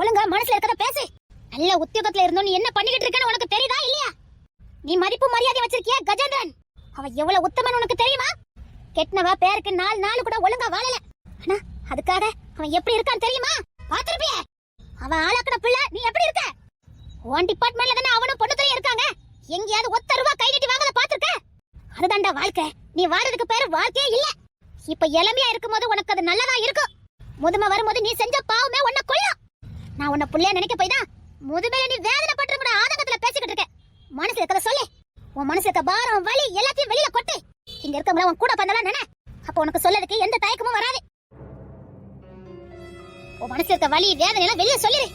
ஒழுங்கா மனசுல இருக்கத பேசு. நல்ல உத்தியோகத்துல இருந்தோம், நீ என்ன பண்ணிக்கிட்டு இருக்கன்னு உனக்கு தெரியுதா இல்லையா? நீ மதிப்பு மரியாதை வச்சிருக்கியா கஜேந்திரன்? அவ எவ்வளவு உத்தமன் உனக்கு தெரியுமா? கெட்டனவா பேருக்கு நாலு கூட ஒழுங்கா வாழல. ஆனா அதுக்காக அவன் எப்படி இருக்கான்னு தெரியுமா? பாத்திருப்பிய. அவன் ஆளாக்குன பிள்ளை, நீ எப்படி இருக்க? உன் டிபார்ட்மெண்ட்ல தானே அவனும் பொண்ணுத்தையும் இருக்காங்க. எங்கேயாவது ஒத்த ரூபா கை நீட்டி வாங்கல பாத்திருக்க? அதுதான்டா வாழ்க்கை. நீ வாழறதுக்கு பேரு வாழ்க்கையே இல்ல. இப்ப இளமையா இருக்கும்போது உனக்கு அது நல்லதா இருக்கும். முதுமை வரும்போது நீ செஞ்ச பாவமே உன்னை கொல்லும். நான் உன்னை புள்ளைய நினைக்க போய் தான் முதுமையில நீ வேதனை பட்டு கூட ஆதங்கத்துல பேசிக்கிட்டு இருக்க. மனசுல இருக்கத சொல்லு. உன் மனசுல இருக்க பாரம் வலி எல்லாத்தையும் வெளியில கொட்டு. இங்க இருக்கவங்கள உன் கூட பந்தலாம் நினை. அப்ப உனக்கு சொல்லறதுக்கு எந்த தயக்கமும் வராது. உன் மனசுல இருக்க வலி வேதனை எல்லாம் வெளியில சொல்லிடு.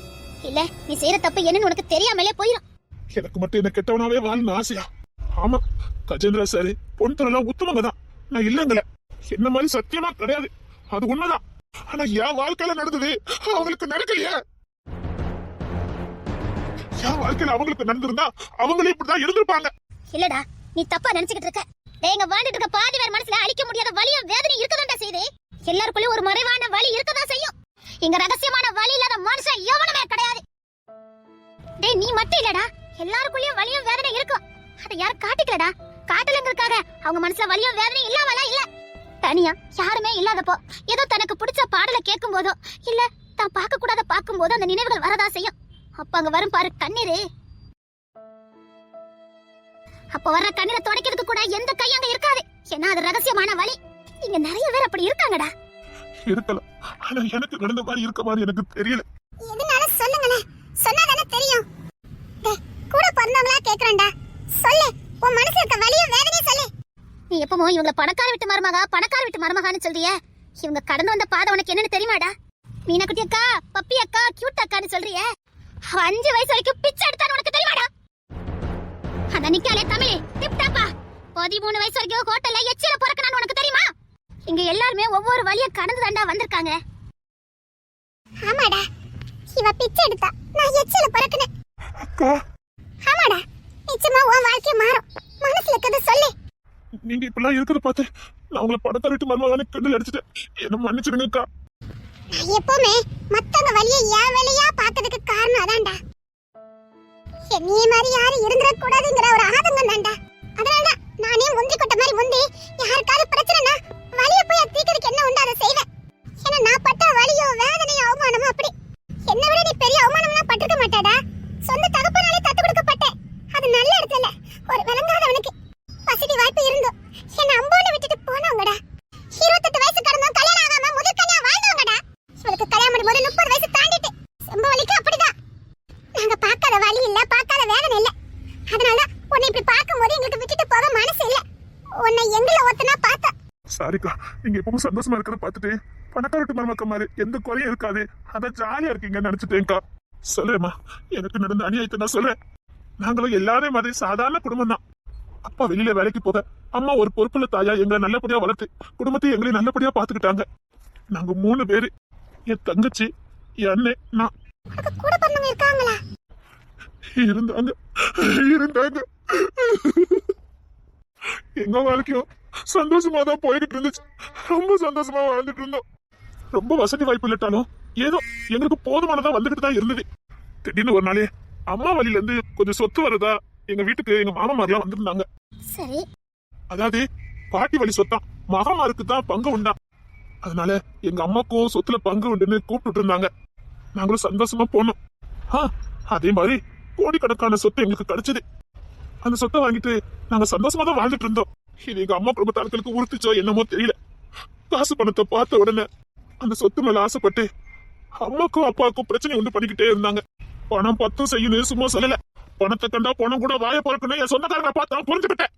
இல்ல நீ செய்யற தப்பு என்னன்னு உனக்கு தெரியாமலே போயிடும். எனக்கு மட்டும் என்ன கெட்டவனாவே வாழணும் ஆசையா? ஆமா, கஜேந்திரா சார் பொண்ணுத்தரெல்லாம் உத்தமங்க தான், நான் இல்லங்கல. என்ன மாதிரி சத்தியமா கிடையாது, அது உண்மைதான். ஆனா என் வாழ்க்கையில நடந்தது அவங்களுக்கு நடக்கலையே. என் வாழ்க்கையில அவங்களுக்கு நடந்திருந்தா அவங்களே இப்படிதான் இருந்திருப்பாங்க. இல்லடா, நீ தப்பா நினைச்சுக்கிட்டு இருக்க. எங்க வாழ்ந்துட்டு இருக்க பாதி பேர் மனசுல அழிக்க முடியாத வலியும் வேதனை இருக்கதான்டா செய்யுது. எல்லாருக்குள்ளயும் ஒரு மறைவான வலி இருக்கதான் செய்யும். இங்க ரகசியமான வலி இல்லாத மனுஷன் எவனுமே கிடையாது. டேய், நீ மட்டும் இல்லடா, எல்லாருக்குள்ளயும் வலியும் வேதனை இருக்கும். அத யாரும் காட்டிக்கலடா. காட்டலங்கிறதுக்காக அவங்க மனசுல வலியும் வேதனை இல்லாமலாம் இல்ல. தனியா யாருமே இல்லாதப்போ ஏதோ தனக்கு பிடிச்ச பாடலை கேட்கும் போதோ இல்ல தான் பார்க்க கூடாத பார்க்கும் போதோ அந்த நினைவுகள் வரதா செய்யும். அப்ப அங்க வரும் பாரு கண்ணீரு. அப்ப வர்ற கண்ணீரை துடைக்கிறதுக்கு கூட எந்த கை அங்க இருக்காது. ஏன்னா அது ரகசியமான வலி. இங்க நிறைய பேர் அப்படி இருக்காங்கடா. இருக்கலாம், ஆனா எனக்கு நடந்த மாதிரி இருக்க மாதிரி எனக்கு தெரியல. எதனால சொல்லுங்களே, சொன்னாதானே தெரியும். கூட பிறந்தவங்களா கேக்குறேன்டா, சொல்லு. உன் மனசுல இருக்க வலியும் வேதனையும் சொல்லு. நீ எப்பமோ இவங்க பணக்கார வீட்டு மருமகான்னு சொல்றிய. இவங்க கடந்து வந்த பாதை உனக்கு என்னன்னு தெரியுமாடா? மீனாக்குட்டி அக்கா, பப்பி அக்கா, கியூட் அக்கான்னு சொல்றிய. 5 வயசு வரைக்கும் பிச்சை எடுத்தான்னு உனக்கு தெரியுமாடா? அத நிக்காலே தமிழ் டிப் டாப்பா. 13 வயசு வரைக்கும் ஹோட்டல்ல எச்சில பொறுக்கறான்னு உனக்கு தெரியுமா? இங்க எல்லாரும் ஒவ்வொரு வழிய கடந்து தாண்டா வந்திருக்காங்க. ஆமாடா, இவ பிச்சை எடுத்தா, நான் எச்சில பொறுக்கனேன். அக்கா, ஆமாடா, நிச்சயமா உன் வாழ்க்கை மாறும். மனசுல இருக்கத சொல்லு. நீங்க இப்பெல்லாம் இருக்கிறத பார்த்து நான் உங்களை பணக்கார வீட்டு மருமகனை கிண்டல் அடிச்சுட்டேன். என்ன மன்னிச்சிடுங்க அக்கா. நான் எப்பவுமே மத்தவங்க வழியை என் வேலையா பார்த்ததுக்கு காரணம் அதான்டா. என்னைய மாதிரி யாரும் இருந்துட கூடாதுங்கிற ஒரு ஆதங்கம் தான்டா. அதனால நானே முந்தி கொட்ட மாதிரி முந்தி யாருக்காவது பிரச்சனைனா வலிய போய் தீக்கிறதுக்கு என்ன உண்டு அதை செய்வேன். ஏன்னா நான் பட்ட வலியோ வேதனையோ அவமானமோ அப்படி. என்னை விட நீ பெரிய அவமானம்லாம் பட்டிருக்க மாட்டாடா. சொந்த தகப்பனாலே தத்து கொடுக்கப்பட்டேன். அது நல்ல இடத்துல ஒரு விளங்காதவனுக்கு வசதி வாய்ப்பு இருந்தோம் என்ன அம்போன்னு விட்டுட்டு போனவங்கடா. 28 வயசு கடந்தும் கல்யாணம் ஆகாம முதற்கன்யா வாழ்ந்தவங்கடா. இவளுக்கு கல்யாணம் பண்ணும்போது 30 வயசு தாண்டிட்டு செம்பவலிக்கு அப்படிதான். நாங்க பார்க்காத வலி இல்ல, பார்க்காத வேதனை இல்ல. அதனால உன்னை இப்படி பார்க்கும்போது எங்களுக்கு விட்டுட்டு போக மனசு இல்ல. உன்னை எங்களை ஒத்தனா பார்த்தா. சாரிக்கா, நீங்க எப்பவும் சந்தோஷமா இருக்கிறத பார்த்துட்டு பணக்கார வீட்டு மருமக்க மாதிரி எந்த குறையும் இருக்காது, அதான் ஜாலியா இருக்கீங்கன்னு நினைச்சிட்டேன்க்கா. சொல்றேம்மா, எனக்கு நடந்த அநியாயத்தை நான் சொல்றேன். நாங்களும் எல்லாரும் மாதிரி சாதாரண குடும்பம் தான். அப்பா வெளியில வேலைக்கு போக அம்மா ஒரு பொறுப்புள்ள தாயா எங்களை நல்லபடியா வளர்த்து குடும்பத்தையும் எங்களையும் நல்லபடியா பாத்துக்கிட்டாங்க. நாங்க 3 பேரு, என் தங்கச்சி, என் அண்ணன், நான். கூட பிறந்தவங்க இருக்காங்களா? இருந்தாங்க. எங்க வாழ்க்கையும் சந்தோஷமா தான் போய்கிட்டு இருந்துச்சு. ரொம்ப சந்தோஷமா வாழ்ந்துட்டு இருந்தோம். ரொம்ப வசதி வாய்ப்பு இல்லட்டாலும் ஏதோ எங்களுக்கு போதுமானதா வந்துகிட்டு தான் இருந்தது. திடீர்னு ஒரு நாளே அம்மா வழியில இருந்து கொஞ்சம் சொத்து வரதா எங்க வீட்டுக்கு எங்க மாமாமாரெல்லாம் வந்திருந்தாங்க. சரி. அதாவது பாட்டி வழி சொத்தான், மகமாருக்கு தான் பங்கு உண்டா. அதனால எங்க அம்மாக்கும் சொத்துல பங்கு உண்டுன்னு கூப்பிட்டு இருந்தாங்க. நாங்களும் சந்தோஷமா போனோம். அதே மாதிரி கோடிக்கணக்கான சொத்து எங்களுக்கு கிடைச்சது. அந்த சொத்தை வாங்கிட்டு நாங்க சந்தோஷமா தான் வாழ்ந்துட்டு இருந்தோம். இது எங்க அம்மா குடும்பத்தார்களுக்கு உறுத்துச்சோ என்னமோ தெரியல. காசு பணத்தை பார்த்த உடனே அந்த சொத்து மேல ஆசைப்பட்டு அம்மாக்கும் அப்பாவுக்கும் பிரச்சனை உண்டு பண்ணிக்கிட்டே இருந்தாங்க. பணம் 10 செய்யணும் சும்மா சொல்லல. பணத்தை கண்டா பணம் கூட வாய பறக்கணும் என் சொந்தக்காரங்க பார்த்தா புரிஞ்சுக்கிட்டேன்.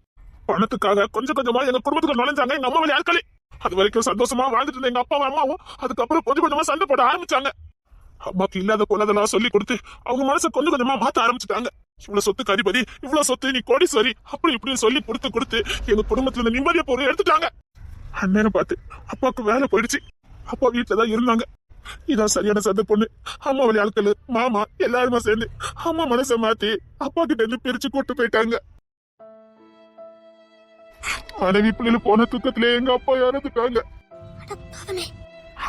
பணத்துக்காக கொஞ்சம் கொஞ்சமா எங்க குடும்பத்துக்கு நுழைஞ்சாங்க எங்க அம்மா வழி ஆட்களே. அது வரைக்கும் சந்தோஷமா வாழ்ந்துட்டு இருந்த எங்க அப்பாவும் அம்மாவும் அதுக்கப்புறம் கொஞ்சம் கொஞ்சமா சண்டை போட ஆரம்பிச்சாங்க. அம்மாக்கு இல்லாத போலதெல்லாம் சொல்லி கொடுத்து அவங்க மனசை கொஞ்சம் கொஞ்சமா மாத்த ஆரம்பிச்சுட்டாங்க. இவ்வளவு சொத்து கதிபதி, இவ்வளவு சொத்து நீ கோடீஸ்வரி, அப்படி இப்படின்னு சொல்லி கொடுத்து எங்க குடும்பத்துல இருந்து நிம்மதியா போற எடுத்துட்டாங்க. அண்ணன் பார்த்து அப்பாவுக்கு வேலை போயிடுச்சு. அப்பா வீட்டுலதான் இருந்தாங்க. இதான் சரியான சந்த பொண்ணு. அம்மா வழி ஆட்கள் மாமா எல்லாருமா சேர்ந்து அம்மா மனசை மாத்தி அப்பா கிட்ட இருந்து பிரிச்சு கூட்டு போயிட்டாங்க. மனைவி பிள்ளைல போன தூக்கத்திலே எங்க அப்பா இறந்துட்டாங்க.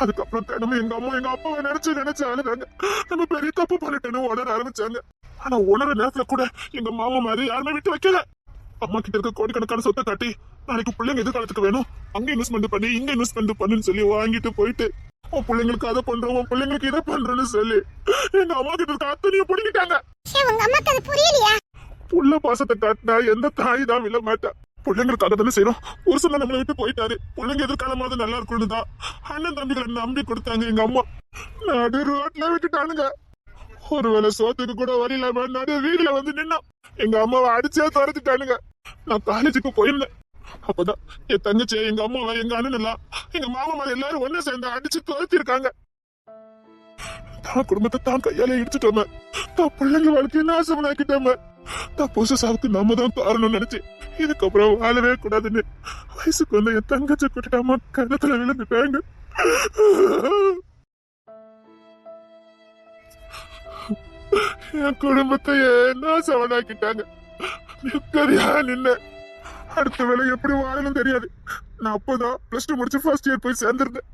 அதுக்கப்புறம் தினமும் எங்க அம்மா எங்க அப்பாவை நினைச்சு அழுதாங்க. நம்ம பெரிய தப்பு பண்ணிட்டேன்னு உணர ஆரம்பிச்சாங்க. ஆனா உணர நேரத்துல கூட எங்க மாமா மாதிரி யாருமே விட்டு வைக்கல. அம்மா கிட்ட இருக்க கோடிக்கணக்கான சொத்தை காட்டி நாளைக்கு பிள்ளைங்க எதிர்காலத்துக்கு வேணும், அங்க இன்வெஸ்ட்மெண்ட் பண்ணி இங்க இன்வெஸ்ட்மெண்ட் பண்ணுன்னு சொல்லி வாங்கிட்டு போயிட்டு உன் பிள்ளைங்களுக்கு அதை பண்றோம் உன் பிள்ளைங்களுக்கு இதை பண்றேன்னு சொல்லி எங்க அம்மா கிட்ட இருக்க அத்தனையும் பிடிக்கிட்டாங்க. உங்க அம்மாக்கு அது புரியலையா? புள்ள பாசத்தை காட்டினா எந்த தாய் தான் விழ மாட்டா. பிள்ளைங்களுக்காக தானே செய்யறோம். புருஷன் நம்மளை விட்டு போயிட்டாரு, பிள்ளைங்க எதிர்காலமாவது நல்லா இருக்கணும் தான் அண்ணன் தம்பிகளை நம்பி கொடுத்தாங்க. எங்க அம்மா நடு ரோட்ல விட்டுட்டானுங்க. ஒருவேளை சோத்துக்கு கூட வரையிலாம நடு வீடுல வந்து நின்னா எங்க அம்மாவை அடிச்சே துரத்துட்டானுங்க. நான் காலேஜுக்கு போயிருந்தேன். அப்பதான் என் தங்கச்சி எங்க அம்மாவை எங்க அண்ணன் எல்லாம் எங்க மாமா மாதிரி எல்லாரும் ஒண்ணு சேர்ந்து அடிச்சு துரத்திருக்காங்க. தான் குடும்பத்தை தான் கையால இடிச்சுட்டோமே, தான் பிள்ளைங்க வாழ்க்கையை நாசமாக்கிட்டோமே, தான் புதுசு சாவுக்கு நம்ம தான் காரணம்னு நினைச்சு இதுக்கப்புறம் வாழவே கூடாதுன்னு வயசுக்கு வந்து என் தங்கச்சி கூட்டிட்டாமா கணத்துல விழுந்துட்டாங்க. என் குடும்பத்தையே நாசமாக்கிட்டாங்க. நிம்மதியா நின்ன அடுத்த வேலை எப்படி வாழணும் தெரியாது. நான் அப்பதான் பிளஸ் 2 முடிச்சு ஃபர்ஸ்ட் இயர் போய் சேர்ந்திருந்தேன்.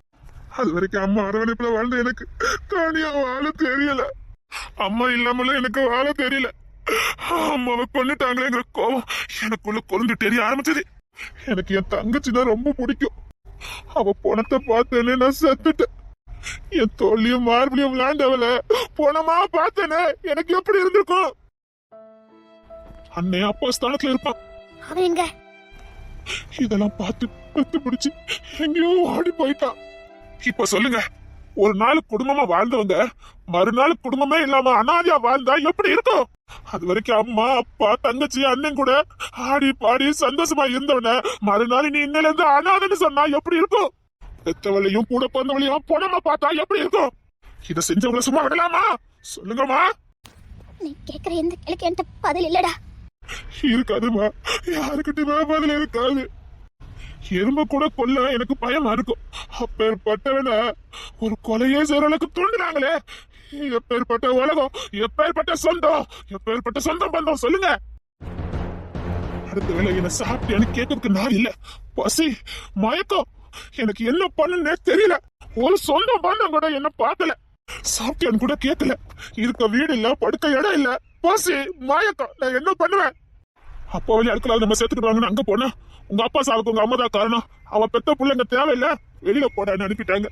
அது வரைக்கும் அம்மா அரவணைப்புல வாழ்ந்த எனக்கு தனியா வாழ தெரியல. அம்மா இல்லாமலும் எனக்கு வாழ தெரியல. அம்மாவை கொண்டுட்டாங்களேங்கிற கோவம் எனக்குள்ள கொழுந்து தெரிய ஆரம்பிச்சது. எனக்கு என் தங்கச்சி தான் ரொம்ப பிடிக்கும். அவ பணத்தை பார்த்தேன்னு நான் செத்துட்டேன். என் தோல்லியும் மார்பிளையும் விளையாண்டவள போனமா பார்த்தேனே எனக்கு எப்படி இருந்திருக்கும். அண்ணே அப்பா ஸ்தானத்துல இருப்பான். அவன் எங்க? இதெல்லாம் பார்த்து பத்து பிடிச்சு எங்கேயோ ஓடி போயிட்டான். இப்ப சொல்லுங்க, ஒரு நாள் குடும்பமா வாழ்ந்தவங்க மறுநாள் குடும்பமே இல்லாம அனாதையா வாழ்ந்தா எப்படி இருக்கும்? அது வரைக்கும் அம்மா அப்பா தங்கச்சி அண்ணன் கூட ஆடி பாடி சந்தோஷமா இருந்தவன மறுநாள் நீ இன்னில இருந்து அனாதைன்னு சொன்னா எப்படி இருக்கும்? பெத்தவளையும் கூட பிறந்தவளையும் பொணமா பார்த்தா எப்படி இருக்கும்? இத செஞ்சவங்களை சும்மா விடலாமா? சொல்லுங்கம்மா. நீ கேக்குற எந்த கேள்விக்கு என்கிட்ட பதில் இல்லடா. இருக்காதுமா, யாருக்கிட்டயுமே பதில் இருக்காது. எறும்ப கூட கொல்ல எனக்கு பயமா இருக்கும். அப்பேற்பட்டவன ஒரு கொலையே செய்யற அளவுக்கு தூண்டுறாங்களே. எப்பேற்பட்ட உலகம், எப்பேற்பட்ட சொந்தம், எப்பேற்பட்ட சொந்தம் பந்தம் சொல்லுங்க. அடுத்த வேலை என்ன சாப்பிட்டியான்னு கேட்கறதுக்கு நான் இல்ல. பசி மயக்கம், எனக்கு என்ன பண்ணுன்னே தெரியல. ஒரு சொந்தம் பந்தம் கூட என்ன பார்க்கல. சாப்பிட்டியான்னு கூட கேட்கல. இருக்க வீடு இல்ல, படுக்க இடம் இல்ல, பசி மயக்கம், நான் என்ன பண்ணுவேன்? அப்பா வழி அடுக்கலாவது நம்ம சேர்த்துக்கிட்டாங்கன்னு அங்க போனா உங்க அப்பா சாவுக்கு உங்க அம்மா தான் காரணம், அவ பெத்த பிள்ளைங்க தேவையில்ல, வெளியில போடான்னு அனுப்பிட்டாங்க.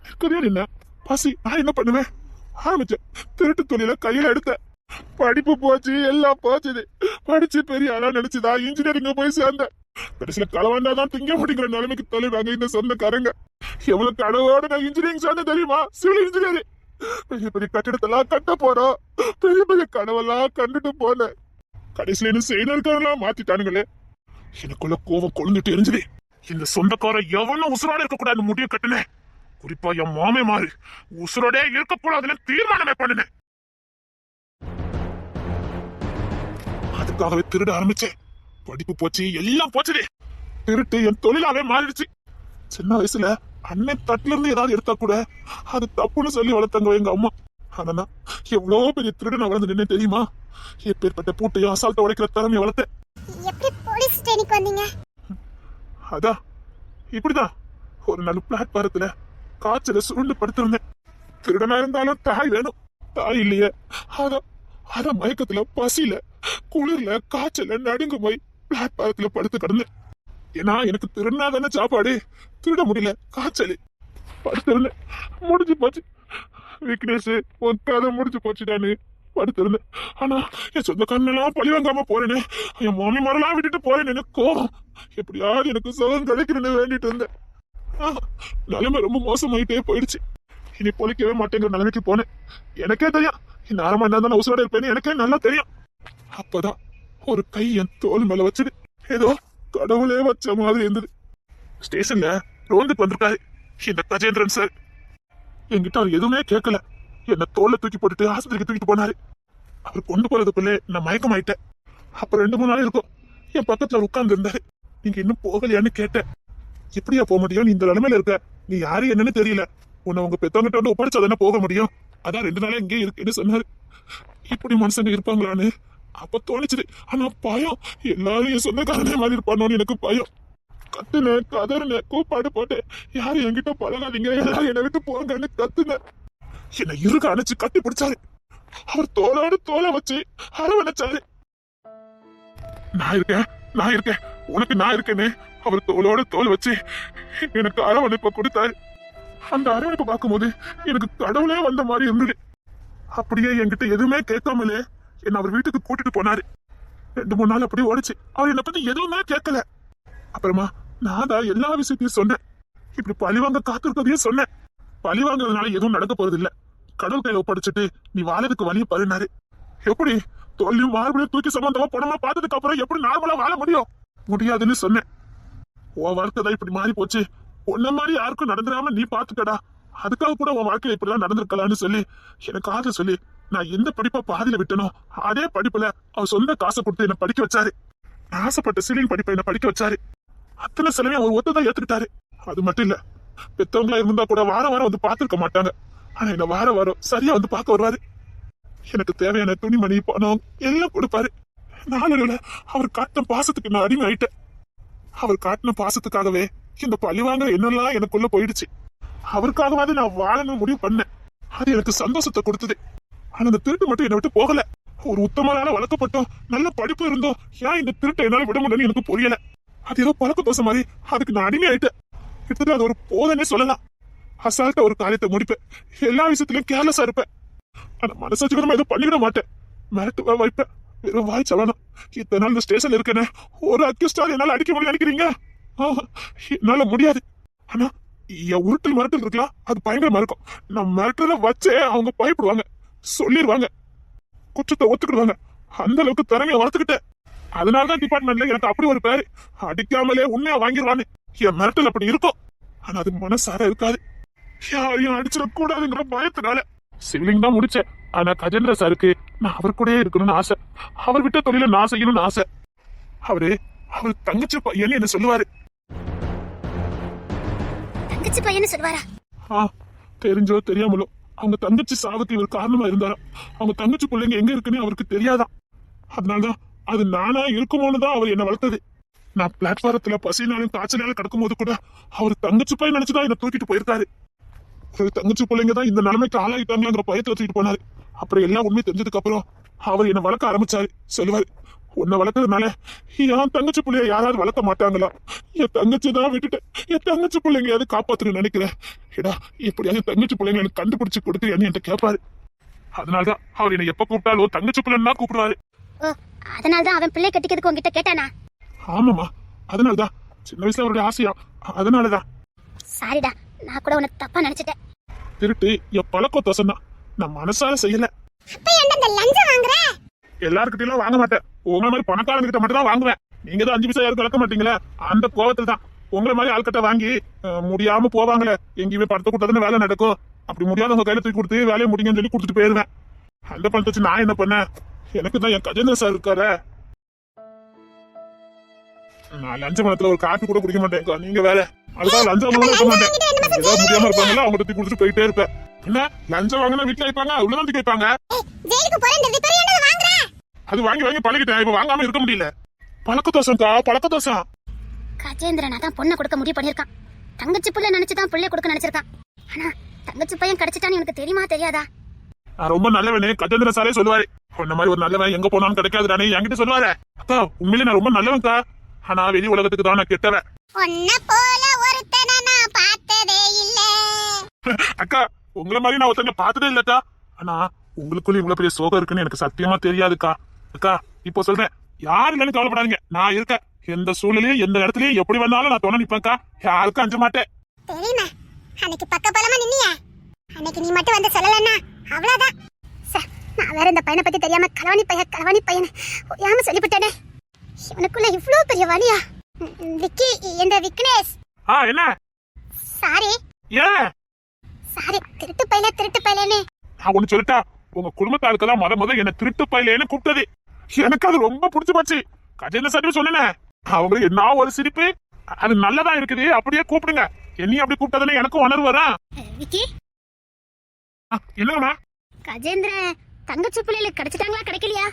இருக்கதே என்ன பசி, நான் என்ன பண்ணுவேன்? ஆரம்பிச்சேன் திருட்டு தொழில கையில எடுத்தேன். படிப்பு போச்சு, எல்லாம் போச்சுது. படிச்சு பெரிய ஆளா நினைச்சுதா இன்ஜினியரிங்க போய் சேர்ந்தேன். கடைசியில களவாண்டாதான் திங்க முடிக்கிற நிலைமைக்கு தொழிலாங்க இந்த சொந்தக்காரங்க. எவ்வளவு கனவோட நான் இன்ஜினியரிங் சேர்ந்த தெரியுமா? Civil engineering. பெரிய பெரிய கட்டிடத்தெல்லாம் கட்ட போறோம், பெரிய பெரிய கனவெல்லாம் கண்டுட்டு போனேன். கடைசியில என்ன செய்யலாம் மாத்திட்டானுங்களே. எனக்குள்ள கோவம் கொழுந்துட்டு எரிஞ்சுது. இந்த சொந்தக்கார எவனும் உசுரோட இருக்க கூடாது முடிவு கட்டுனேன். குறிப்பா என் மாமே மாறு உசுரோட இருக்கக்கூடாதுன்னு தீர்மானமே பண்ணினேன். அதுக்காகவே திருட ஆரம்பிச்சேன். படிப்பு போச்சு, எல்லாம் போச்சுது. திருட்டு என் தொழிலாவே மாறிடுச்சு. சின்ன வயசுல அண்ணன் தட்டுல இருந்து ஏதாவது எடுத்தா கூட அது தப்புன்னு சொல்லி வளர்த்தாங்க எங்க அம்மா. ஆனா எவ்வளவு பெரிய திருடன் வளர்ந்து நின்று தெரியுமா? எப்பேற்பட்ட பூட்டையும் அசால்ட்ட உடைக்கிற திறமையை வளர்த்தேன். எப்படி போலீஸ் ஸ்டேஷனுக்கு வந்தீங்க? அதான் இப்படிதான் ஒரு நாள் பிளாட்பாரத்துல காய்ச்சல சுருண்டு படுத்திருந்தேன். திருடனா இருந்தாலும் தாய் வேணும், தாய் இல்லையே. அதான் மயக்கத்துல பசியில குளிர்ல காய்ச்சல நடுங்கு போய் பிளாட்பாரத்துல படுத்து கிடந்தேன். ஏன்னா எனக்கு திருடினா தானே சாப்பாடு, திருட முடியல, காய்ச்சல் படுத்திருந்தேன். முடிஞ்சு போச்சு வீக்னஸ், ஒரு கதை முடிஞ்சு போச்சுடான்னு படுத்திருந்தேன். ஆனா என் சொந்தக்காரனெல்லாம் பழி வாங்காம போறேன்னு, என் மாமி மரெல்லாம் விட்டுட்டு போறேன்னு கோவம். எப்படியாவது எனக்கு சுகம் கிடைக்கணும்னு வேண்டிட்டு இருந்தேன். நிலைமை ரொம்ப மோசமாயிட்டே போயிடுச்சு. இனி பொழைக்கவே மாட்டேங்கிற நிலைமைக்கு போனேன். எனக்கே தெரியும் இந்த அரை மணி நேரம் தான் உசுரோட இருப்பேன்னு எனக்கே நல்லா தெரியும். அப்பதான் ஒரு கை என் தோல் மேல வச்சுது. ஏதோ கடவுளே வச்ச மாதிரி இருந்தது. ஸ்டேஷன்ல ரோந்துக்கு வந்திருக்காரு இந்த கஜேந்திரன் சார். என்கிட்ட அவர் எதுவுமே கேட்கல. என்ன தோல்ல தூக்கி போட்டுட்டு ஆஸ்பத்திரிக்கு தூக்கிட்டு போனாரு. அவர் கொண்டு போறதுக்குள்ளே நான் மயக்கம் ஆயிட்டேன். அப்புறம் 2-3 நாள் இருக்கும் என் பக்கத்துல உட்கார்ந்து இருந்தாரு. நீங்க இன்னும் போகலையான்னு கேட்டேன். எப்படியா போக முடியும்? நீ இந்த நிலைமையில இருக்க, நீ யாரு என்னன்னு தெரியல, உன்னை உங்க பெத்தவங்கிட்ட வந்து ஒப்படைச்சாதானே போக முடியும். அதான் 2 நாளா இங்கே இருக்குன்னு சொன்னாரு. இப்படி மனுஷங்க இருப்பாங்களான்னு அப்ப தோணிச்சுது. ஆனா பயம், எல்லாரும் என் சொந்தக்காரனே மாதிரி இருப்பானோன்னு எனக்கு பயம். கத்துன கதறின கூப்பாடு போட்டு யாரும் என்கிட்ட பழகாதீங்க, எல்லாரும் என்னை விட்டு போங்கன்னு கத்துன. என்னை இருக அணைச்சு கட்டி பிடிச்சாரு. அவர் தோளோடு தோலை வச்சு அரவணைச்சாரு. நான் இருக்கேன் உனக்கு நான் இருக்கேன்னு அவர் தோளோட தோல் வச்சு எனக்கு அரவணைப்பை கொடுத்தாரு. அந்த அரவணைப்பை பார்க்கும்போது எனக்கு கடவுளே வந்த மாதிரி இருந்தது. அப்படியே என்கிட்ட எதுவுமே கேட்காமலே என்ன அவர் வீட்டுக்கு கூட்டிட்டு போனாரு. 2-3 நாள் அப்படியே ஓடிச்சு. அவர் என்னை பத்தி எதுவுமே கேட்கல. அப்புறமா நான் தான் எல்லா விஷயத்தையும் சொன்னேன். இப்படி பழிவாங்க காத்திருக்கதையும் சொன்னேன். பழி வாங்குறதுனால எதுவும் நடக்க போறது இல்ல, கடவுள் கையில ஒப்படைச்சிட்டு நீ வாழறதுக்கு வழியை பாருனாரு. எப்படி தோல்லையும் மார்பளையும் தூக்கி சம்பந்தமா பணமா பார்த்ததுக்கு அப்புறம் எப்படி நார்மலா வாழ முடியும்? முடியாதுன்னு சொன்னேன். உன் வாழ்க்கை தான் இப்படி மாறி போச்சு, உன்ன மாதிரி யாருக்கும் நடந்துடாம நீ பாத்துக்கடா, அதுக்காக கூட உன் வாழ்க்கையில இப்படிலாம் நடந்திருக்கலான்னு சொல்லி எனக்கு ஆக சொல்லி நான் எந்த படிப்பை பாதியில விட்டனோ அதே படிப்புல அவர் சொந்த காசை கொடுத்து என்ன படிக்க வச்சாரு. ஆசைப்பட்ட சிலிங் படிப்பை என்ன படிக்க வச்சாரு. அத்தனை செலவையும் அவர் ஒத்துதான் ஏத்துக்கிட்டாரு. அது மட்டும் இல்ல, பெத்தவங்களா இருந்தா கூட வாரம் வாரம் வந்து பாத்துருக்க மாட்டாங்க. ஆனா என்ன வாரம் வாரம் சரியா வந்து பார்க்க வருவாரு. எனக்கு தேவையான துணிமணி பணம் எல்லாம் கொடுப்பாரு. நாளடைவுல அவர் காட்டின பாசத்துக்கு நான் அடிமை ஆயிட்டேன். அவர் காட்டின பாசத்துக்காகவே இந்த பழி வாங்குற என்னெல்லாம் எனக்குள்ள போயிடுச்சு. அவருக்காகவாது நான் வாழணும் முடிவு பண்ணேன். அது எனக்கு சந்தோஷத்தை கொடுத்தது. ஆனா அந்த திருட்டு மட்டும் என்னை விட்டு போகல. ஒரு உத்தமனால வளர்க்கப்பட்டோம், நல்ல படிப்பு இருந்தோம், ஏன் இந்த திருட்டை என்னால விட முடியும்னு எனக்கு புரியல. அது ஏதோ பழக்க தோசை மாதிரி அதுக்கு நான் அடிமை ஆயிட்டேன். கிட்டத்தட்ட அது ஒரு போதனே சொல்லலாம். அசால்ட்டா ஒரு காரியத்தை முடிப்பேன், எல்லா விஷயத்திலயும் கேர்லெஸ்ஸா இருப்பேன். ஆனா மனசாட்சிகரமா எதுவும் பண்ணிவிட மாட்டேன். மிரட்டுவா வைப்பேன், வெறும் வாய் சவனம். இத்தனை நாள் இந்த ஸ்டேஷன்ல இருக்கேன்னு ஒரு அக்யூஸ்டால் என்னால அடிக்க முடியும் நினைக்கிறீங்க? என்னால முடியாது. ஆனா என் உருட்டல் மிரட்டல் இருக்கலாம், அது பயங்கரமா இருக்கும். நான் மிரட்டல வச்சே அவங்க பயப்படுவாங்க, சொல்லிடுவாங்க, குற்றத்தை ஒத்துக்கிடுவாங்க. அந்த அளவுக்கு திறமையை வளர்த்துக்கிட்டேன். அதனாலதான் டிபார்ட்மெண்ட்ல எனக்கு அப்படி ஒரு பேரு, அடிக்காமலே உண்மையா வாங்கிடுவான்னு. என் மிரட்டல் அப்படி இருக்கும், ஆனா அது மனசார இருக்காது. யாரையும் அடிச்சிடக்கூடாதுங்கிற பயத்தினால சிவிலிங் தான் முடிச்சேன். ஆனா கஜேந்திர சாருக்கு நான் அவர் கூடயே இருக்கணும்னு ஆசை. அவர் விட்ட தொழில நான் செய்யணும்னு ஆசை. அவர் தங்கச்சி பையன் என்ன சொல்லுவாரு. தங்கச்சி பையன்னு சொல்லுவாரா? தெரிஞ்சோ தெரியாமலோ அவங்க தங்கச்சி சாவுக்கு இவர் காரணமா இருந்தாராம். அவங்க தங்கச்சி பிள்ளைங்க எங்க இருக்குன்னு அவருக்கு தெரியாதான். அதனாலதான் அது நானா இருக்குமோன்னு தான் அவர் என்ன வளர்த்தது. நான் பிளாட்பாரத்துல பசினாலும் காய்ச்சலாலும் கிடக்கும் போது கூட அவர் தங்கச்சி பையன் நினைச்சுதான் என்ன தூக்கிட்டு போயிருக்காரு. ஒரு தங்கச்சி பிள்ளைங்க தான் இந்த நிலைமைக்கு ஆளாயிட்டாங்களாங்கிற பயத்தை வச்சுக்கிட்டு போனாரு. அப்புறம் எல்லாம் உண்மை தெரிஞ்சதுக்கு அப்புறம் அவர் என்ன வளர்க்க ஆரம்பிச்சாரு. சொல்லுவாரு, உன்னை வளர்க்கறதுனால என் தங்கச்சி பிள்ளைய யாராவது வளர்க்க மாட்டாங்களா? என் தங்கச்சி தான் விட்டுட்டேன், என் தங்கச்சி பிள்ளைங்க யாவது காப்பாத்துன்னு நினைக்கிறேன். ஏடா எப்படியாவது தங்கச்சி பிள்ளைங்க எனக்கு கண்டுபிடிச்சு கொடுக்குறியான்னு என்கிட்ட கேட்பாரு. அதனாலதான் அவர் என்னை எப்ப கூப்பிட்டாலும் தங்கச்சி பிள்ளைன்னு தான் கூப்பிடுவாரு. அதனாலதான் அவன் பிள்ளை கட்டிக்கிறதுக்கு உங்ககிட்ட கேட்டானா? ஆமாமா, அதனாலதான். சின்ன வயசுல அவருடைய ஆசையா, அதனாலதான். சாரிடா, நான் கூட உன்னை தப்பா நினைச்சிட்டேன். திருட்டு என் பழக்கம் தோசம் தான், நான் மனசால செய்யல. அப்ப என்ன இந்த லஞ்சம் வாங்குற? எல்லாருக்கிட்டையும் வாங்க மாட்டேன், உங்களை மாதிரி பணக்காரங்க கிட்ட மட்டும் தான் வாங்குவேன். நீங்க தான் 5 பைசா யாரும் கலக்க மாட்டீங்களே, அந்த கோவத்துல தான் உங்களை மாதிரி ஆள்கிட்ட வாங்கி முடியாம போவாங்களே. எங்கேயுமே படத்தை கொடுத்தாதானே வேலை நடக்கும். அப்படி முடியாதவங்க கையில தூக்கி கொடுத்து வேலையை முடிங்கன்னு சொல்லி கொடுத்துட்டு போயிருவேன். அந்த பணத்தை வச்சு நான் என்ன பண்ணேன்? எனக்கு தான் என் கஜேந்திர சார் இருக்காரு. நான் லஞ்ச பணத்துல ஒரு காப்பி கூட குடிக்க மாட்டேன். நீங்க வேலை அதுதான் லஞ்சம் இருக்க மாட்டேன். ஏதாவது முடியாம இருப்பாங்களா அவங்க தூக்கி கொடுத்துட்டு போயிட்டே இருப்பேன். என்ன லஞ்சம் வாங்கினா வீட்டுல வைப்பாங்க, உள்ளதான் தூக்கி வைப்பாங்க. அது வாங்கி வாங்கி பழகிட்டேன், இப்ப வாங்காம இருக்க முடியல. பழக்க தோசம்க்கா, பழக்க தோசம். கஜேந்திரனா தான் பொண்ணை கொடுக்க முடிவு பண்ணிருக்கான். தங்கச்சி புள்ள நினைச்சுதான் புள்ளைய கொடுக்க நினைச்சிருக்கான். ஆனா தங்கச்சி பையன் கிடைச்சிட்டான்னு எனக்கு தெரியுமா தெரியாதா? நான் ரொம்ப நல்லவனே, கஜேந்திர சாரே சொல்லுவாரு. இந்த மாதிரி ஒரு நல்லவன் எங்க போனாலும் கிடைக்காதுடானே என்கிட்ட சொல்லுவாரு. அக்கா உண்மையிலே நான் ரொம்ப நல்லவன்க்கா, ஆனா வெளி உலகத்துக்கு தான் நான் கெட்டவன். அக்கா உங்களை மாதிரி நான் ஒருத்தங்க பார்த்ததே இல்லக்கா. ஆனா உங்களுக்குள்ள இவ்வளவு பெரிய சோகம் இருக்குன்னு எனக்கு சத்தியமா தெரியாதுக்கா. அக்கா இப்போ சொல்றேன், யாரு இல்லைன்னு கவலைப்படாதீங்க, நான் இருக்கேன். எந்த சூழ்நிலையும் எந்த இடத்துலயும் எப்படி வந்தாலும் நான் துணை நிப்பேன்க்கா. யாருக்கும் அஞ்ச மாட்டேன். தெரியுமா அன்னைக்கு பக்கபலமா நின்னியா? அன்னைக்கு நீ மட்டும் வந்து சொல்லலன்னா அவ்வளவுதான். நான் வேற இந்த பையனை பத்தி தெரியாம களவாணி பையன் யாம சொல்லிவிட்டேனே. இவனுக்குள்ள இவ்வளவு பெரிய வலியா? விக்கி, இந்த விக்னேஷ். என்ன சாரி ஏன் சாரி, திருட்டு பையனே. நான் ஒண்ணு சொல்லிட்டா, உங்க குடும்பத்தாளுக்கு தான் முத என்ன திருட்டு பையலேன்னு கூப்பிட்டது. எனக்கு அது ரொம்ப பிடிச்சு போச்சு. கஜேந்திர சார் சொன்னேன், அவங்க என்ன ஒரு சிரிப்பு, அது நல்லதா இருக்குது. அப்படியே கூப்பிடுங்க, என்னையும் அப்படி கூப்பிட்டதுன்னு எனக்கும் உணர்வு வரா. விக்கி, என்னங்கம்மா? கஜேந்திர தங்கச்சி பிள்ளைல கிடைச்சிட்டாங்களா கிடைக்கலையா?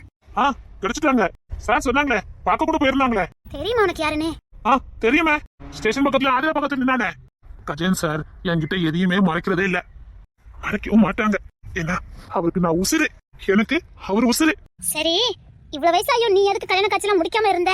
கிடைச்சிட்டாங்க. சார் சொன்னாங்களே, பார்க்க கூட போயிருந்தாங்களே. தெரியுமா உனக்கு யாருன்னு? தெரியுமே, ஸ்டேஷன் பக்கத்துல ஆதிரா பக்கத்துல நின்னானே. கஜன் சார் என்கிட்ட எதையுமே மறைக்கிறதே இல்ல, மறைக்கவும் மாட்டாங்க. ஏன்னா அவருக்கு நான் உசுரு, எனக்கு அவர் உசுரு. சரி, இவ்வளவு வயசாயும் நீ எதுக்கு கல்யாண காட்சிலாம் முடிக்காம இருந்த?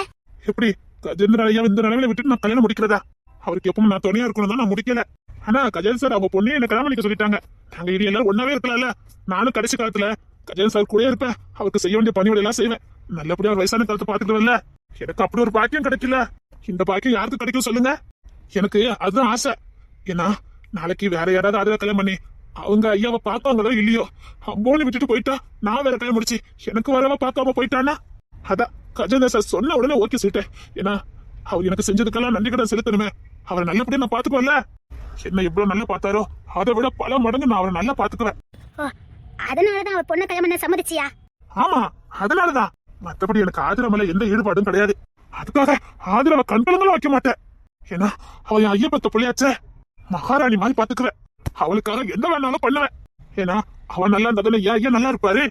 எப்படி கஜேந்திர ஐயா இந்த நிலைமையில விட்டு நான் கல்யாணம் முடிக்கிறதா? அவருக்கு எப்பவும் நான் துணையா இருக்கணும் தான் நான் முடிக்கல. ஆனா கஜன் சார் அவங்க பொண்ணே என்ன கல்யாணம் பண்ணிக்க சொல்லிட்டாங்க. நாங்க இடி எல்லாரும் ஒன்னாவே இருக்கலாம்ல. நானும் கடைசி காலத்துல கஜன் சார் கூட இருப்பேன், அவருக்கு செய்ய வேண்டிய பணியோட எல்லாம் செய்வேன். நல்லபடியா ஒரு வயசான காலத்தை பாத்துக்கிறேன்ல. எனக்கு அப்படி ஒரு பாக்கியம் கிடைக்கல. இந்த பாக்கியம் யாருக்கு கிடைக்கும் சொல்லுங்க? எனக்கு அதுதான் ஆசை. ஏன்னா நாளைக்கு வேற யாராவது அதை கல்யாணம் பண்ணி அவங்க ஐயாவை பார்த்தாங்களோ இல்லையோ, அம்போன்னு விட்டுட்டு போயிட்டா, நான் வேற கல்யாணம் முடிச்சு எனக்கு வரவ பார்க்காம போயிட்டானா, அதான் கஜேந்திர சார் சொன்ன உடனே ஓகே சொல்லிட்டேன். ஏன்னா அவர் எனக்கு செஞ்சதுக்கெல்லாம் நன்றி கடன் செலுத்தணுமே. அவரை நல்லபடியா நான் பாத்துக்குவேன்ல. என்ன எவ்வளவு நல்லா பார்த்தாரோ அதை விட பல மடங்கு நான் அவரை நல்லா பாத்துக்குவேன். அதனாலதான் அவர் பொண்ணை கல்யாணம் பண்ண சம்மதிச்சியா? ஆமா, அதனாலதான். மத்தபடி எனக்கு ஆதிரா மேல எந்த ஈடுபாடும் கிடையாது. அதுக்காக ஆதிராவை கண்கலங்களும் வைக்க மாட்டேன். ஏன்னா அவ என் ஐயப்பத்த பிள்ளையாச்சே, மகாராணி மாதிரி பாத்துக்குவேன். அவளுக்காக என்ன வேணாலும் பண்ணுவேன். ஏன்னா அவன் நல்லா இருந்தாலும் என் ஐயா நல்லா இருப்பாரு.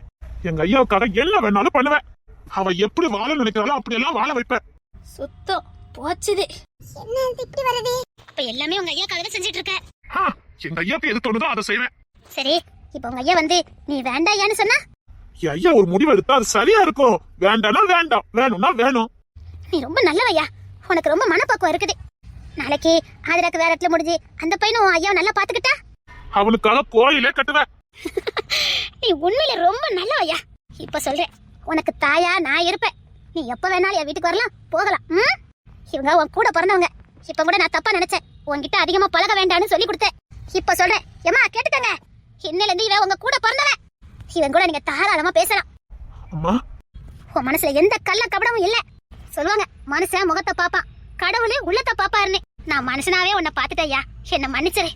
எங்க ஐயாவுக்காக என்ன வேணாலும் பண்ணுவேன். அவ எப்படி வாழ நினைக்கிறாளோ அப்படியெல்லாம் வாழ வைப்பேன். சுத்தம் போச்சுது. என்ன இப்படி வருது? இப்ப எல்லாமே உங்க ஐயாக்காக செஞ்சிட்டு இருக்க. எங்க ஐயாக்கு எது தோணுதோ அதை செய்வேன். சரி, இப்ப உங்க ஐயா வந்து நீ வேண்டாயான்னு சொன்னா என் ஐயா ஒரு முடிவு எடுத்தா அது சரியா இருக்கும். வேண்டாம்னா வேண்டாம், வேணும்னா வேணும். நீ ரொம்ப நல்லவையா, உனக்கு ரொம்ப மனப்பக்குவம் இருக்குது. நாளைக்கு ஆதிராக்கு வேற இடத்துல முடிஞ்சு அந்த பையனும் உன் ஐயாவை நல்லா பாத்துக்கிட்டா அவனுக்காக கோயிலே கட்டுவேன். நீ உண்மையில ரொம்ப நல்லவையா. இப்ப சொல்றேன், உனக்கு தாயா நான் இருப்பேன். நீ எப்ப வேணாலும் என் வீட்டுக்கு வரலாம் போகலாம். இவங்க உன் கூட பிறந்தவங்க. இப்ப கூட நான் தப்பா நினைச்சேன், உன்கிட்ட அதிகமா பழக வேண்டாம்னு சொல்லி கொடுத்தேன். இப்ப சொல்றேன், ஏமா கேட்டுக்கங்க, இன்னையில இருந்து இவன் உங்க கூட பிறந்தவன். இவன் கூட நீங்க தாராளமா பேசலாம். அம்மா, உன் மனசுல எந்த கள்ள கபடமும் இல்ல. சொல்லுவாங்க, மனுஷன் முகத்தை பாப்பான், கடவுளே உள்ளத்தை பாப்பாருன்னு. நான் மனுஷனாவே உன்னை பாத்துட்டேயா, என்ன மன்னிச்சிரு.